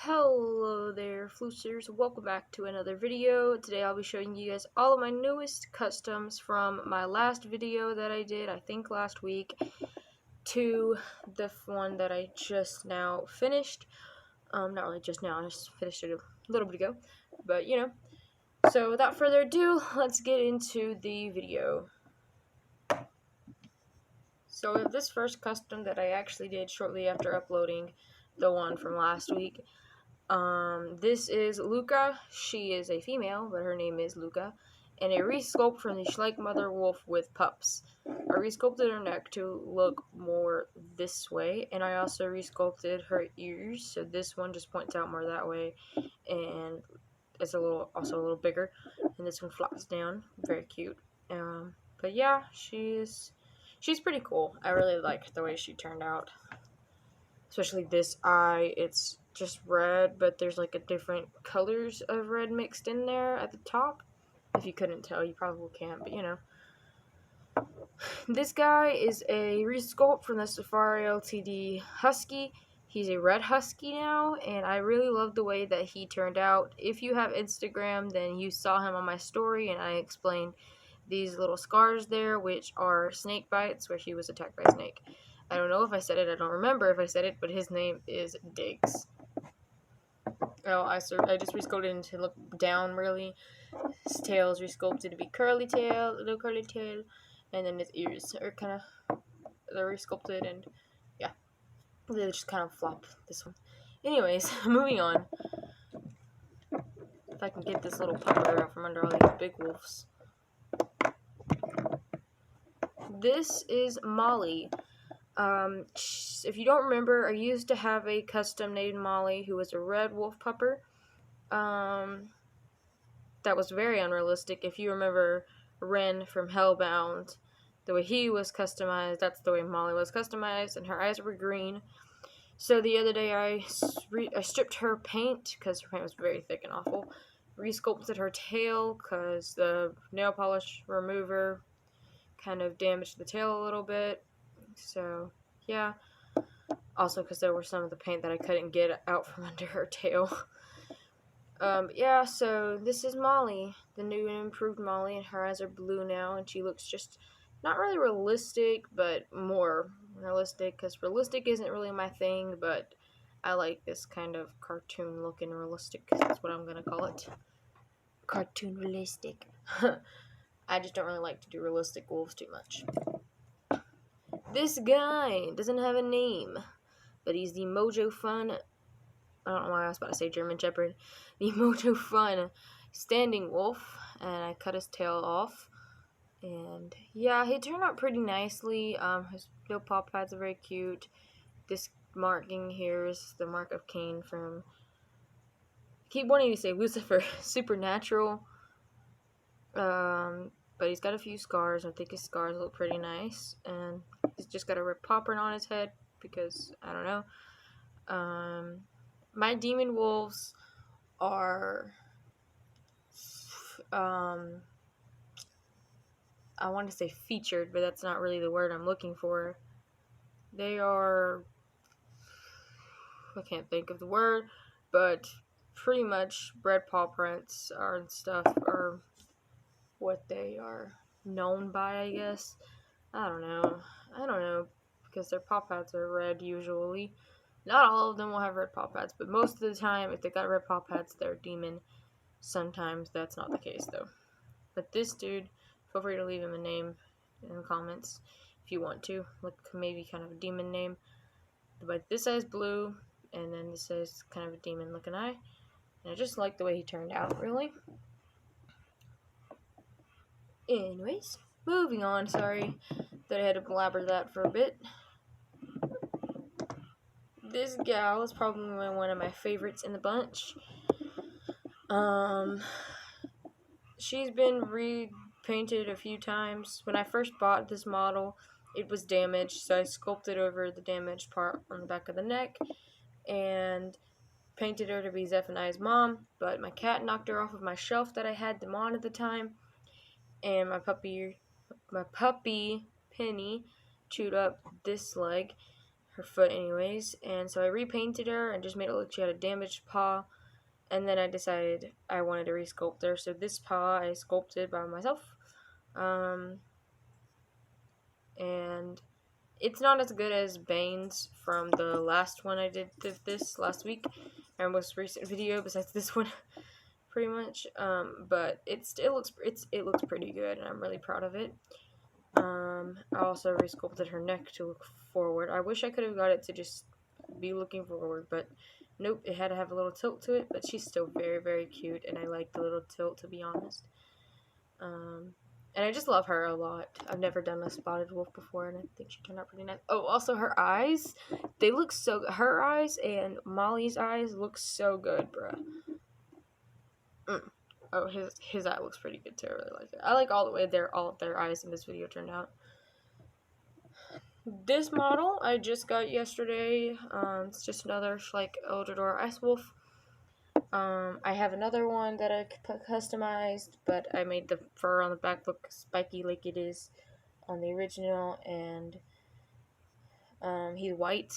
Hello there, Floosters. Welcome back to another video. Today I'll be showing you guys all of my newest customs from my last video that I did, I think last week, to the one that I just now finished. Not really just now, I just finished it a little bit ago, but you know. So without further ado, let's get into the video. So we have this first custom that I actually did shortly after uploading the one from last week. This is Luca. She is a female, but her name is Luca, and a resculpt from the Schleich mother wolf with pups. I resculpted her neck to look more this way, and I also resculpted her ears, so this one just points out more that way, and it's also a little bigger, and this one flops down. Very cute. But yeah, she's pretty cool. I really like the way she turned out. Especially this eye, it's just red, but there's like a different colors of red mixed in there at the top. If you couldn't tell, you probably can't, but you know. This guy is a resculpt from the Safari Ltd Husky. He's a red husky now, and I really love the way that he turned out. If you have Instagram, then you saw him on my story, and I explained these little scars there, which are snake bites, where he was attacked by a snake. I don't know if I said it, I don't remember if I said it, but his name is Diggs. Oh, I just resculpted him to look down, really. His tail is resculpted to be curly tail, little curly tail, and then his ears are kind of, they're resculpted, and yeah, they just kind of flop this one. Anyways, moving on. If I can get this little pupper out from under all these big wolves. This is Molly. If you don't remember, I used to have a custom named Molly who was a red wolf pupper. That was very unrealistic. If you remember Ren from Hellbound, the way he was customized, that's the way Molly was customized, and her eyes were green. So the other day I stripped her paint, because her paint was very thick and awful. Resculpted her tail, because the nail polish remover kind of damaged the tail a little bit. So, yeah. Also, because there was some of the paint that I couldn't get out from under her tail. Yeah, so this is Molly, the new and improved Molly, and her eyes are blue now, and she looks just not really realistic, but more realistic, because realistic isn't really my thing, but I like this kind of cartoon-looking realistic, that's what I'm going to call it. Cartoon realistic. I just don't really like to do realistic wolves too much. This guy doesn't have a name, but he's the Mojo Fun, I don't know why I was about to say German Shepherd, the Mojo Fun standing wolf, and I cut his tail off, and yeah, he turned out pretty nicely. His little paw pads are very cute. This marking here is the mark of Cain from, I keep wanting to say Lucifer, Supernatural, but he's got a few scars. I think his scars look pretty nice, and he's just got a red paw print on his head, because, I don't know. My demon wolves are, I want to say featured, but that's not really the word I'm looking for. They are, I can't think of the word, but pretty much red paw prints and stuff are what they are known by, I guess. I don't know, because their paw pads are red usually. Not all of them will have red paw pads, but most of the time, if they got red paw pads, they're demon. Sometimes that's not the case, though. But this dude, feel free to leave him a name in the comments if you want to. Like, maybe kind of a demon name. But this eye's blue, and then this is kind of a demon-looking eye. And I just like the way he turned out, really. Anyways, moving on, sorry that I had to blabber that for a bit. This gal is probably one of my favorites in the bunch. She's been repainted a few times. When I first bought this model, it was damaged, so I sculpted over the damaged part on the back of the neck and painted her to be Zephaniah's mom, but my cat knocked her off of my shelf that I had them on at the time, and my puppy Penny chewed up this leg. her foot anyways, and so I repainted her and just made it look like she had a damaged paw, and then I decided I wanted to resculpt her, so this paw I sculpted by myself, and it's not as good as Bane's from the last one I did this last week, our most recent video besides this one, pretty much, but it looks pretty good, and I'm really proud of it. I also resculpted her neck to look forward. I wish I could have got it to just be looking forward, but nope, it had to have a little tilt to it, but she's still very, very cute, and I like the little tilt, to be honest. And I just love her a lot. I've never done a spotted wolf before, and I think she turned out pretty nice. Oh, also her eyes, they look so good. Her eyes and Molly's eyes look so good, bruh. Oh, his eye looks pretty good too. I really like it. I like all the way all of their eyes in this video turned out. This model I just got yesterday. It's just another Schleich Eldrador Ice Wolf. I have another one that I customized, but I made the fur on the back look spiky like it is on the original, and he's white,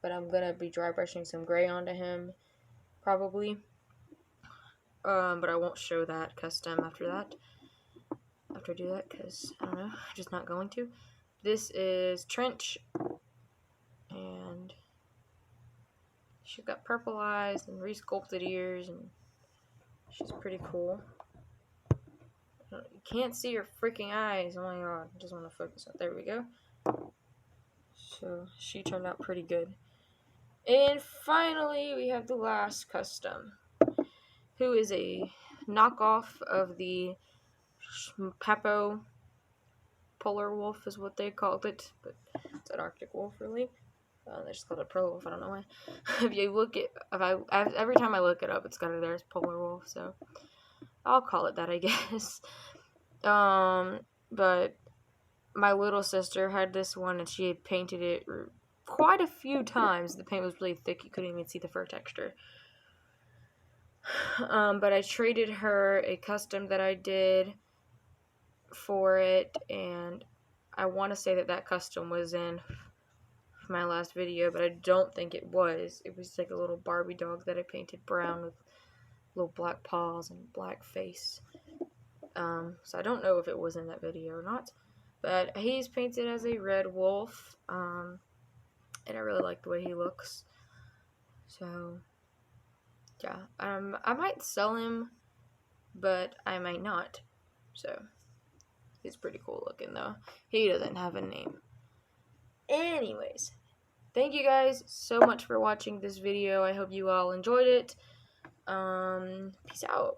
but I'm gonna be dry brushing some gray onto him, probably. But I won't show that custom after I do that, because, I don't know, I'm just not going to. This is Trench, and she's got purple eyes and resculpted ears, and she's pretty cool. You can't see her freaking eyes. Oh my god, I just want to focus on. There we go. So she turned out pretty good. And finally, we have the last custom, who is a knockoff of the Papo polar wolf is what they called it, but it's an Arctic wolf, really. They just called it polar wolf. I don't know why. If you look at, every time I look it up, it's got it there as polar wolf, so I'll call it that, I guess. But my little sister had this one, and she had painted it quite a few times. The paint was really thick; you couldn't even see the fur texture. But I traded her a custom that I did for it, and I want to say that custom was in my last video, but I don't think it was. It was like a little Barbie dog that I painted brown with little black paws and black face. So I don't know if it was in that video or not, but he's painted as a red wolf, and I really like the way he looks. So yeah, I might sell him, but I might not. So he's pretty cool looking, though. He doesn't have a name. Anyways, thank you guys so much for watching this video. I hope you all enjoyed it. Peace out.